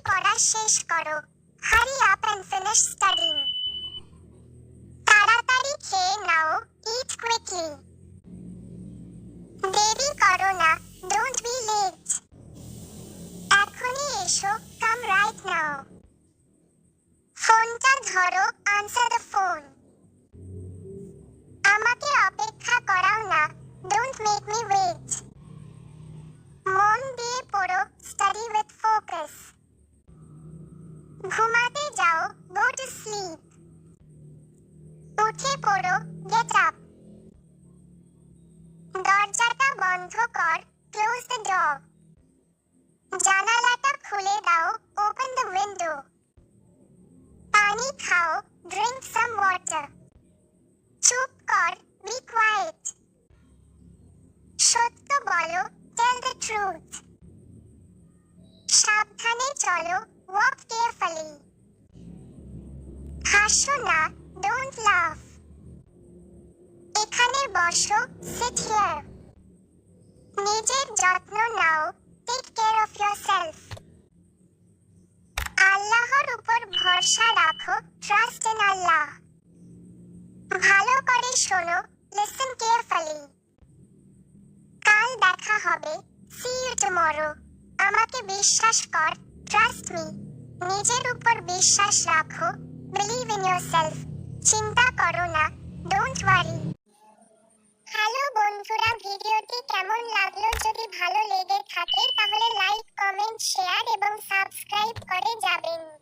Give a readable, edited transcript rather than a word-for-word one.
পড়া শেষ করো। Hurry up and finish studying. তাড়াতাড়ি খেয়ে নাও, ইট কুইকলি। দেরি করো না, ডোন্ট বি লেট। এখনই এসো, কাম রাইট নাও। ফোনটা ধরো, আনসার দ্য ফোন। আমাকে অপেক্ষা করাও না, ডোন্ট মেক মি ওয়েট। মন দিয়ে পড়ো, স্টাডি উইথ ফোকাস। ঘুমাতে যাও, গো টু স্লিপ। উঠে পড়ো, গেট আপ। দরজাটা বন্ধ কর, ক্লোজ দ্য ডোর। জানালাটা খুলে দাও, ওপেন দ্য উইন্ডো। পানি খাও, ড্রিঙ্ক সাম ওয়াটার। চুপ কর, বি কোয়াইট। সত্য বলো, টেল দ্য ট্রুথ। সাবধানে চলো, ওয়াক কেয়ারফুলি। হাসো না, ডোন্ট লাফ। এখানে বসো, সিট হিয়ার। নিজের যত্ন নাও, টেক কেয়ার অফ ইয়োরসেলফ। আল্লাহর উপর ভরসা রাখো, ট্রাস্ট ইন আল্লাহ। ভালো করে শোনো, লিসেন কেয়ারফুলি। কাল দেখা হবে, সি ইউ টুমরো। আমাকে বিশ্বাস কর, ট্রাস্ট মি। নিজের উপর বিশ্বাস রাখো, বিলিভ ইন ইয়োরসেলফ। চিন্তা করো না, ডোন্ট ওয়ারি। হ্যালো বন্ধুরা, ভিডিওটি কেমন লাগলো? যদি ভালো লেগে থাকে তাহলে লাইক, কমেন্ট, শেয়ার এবং সাবস্ক্রাইব করে যাবেন।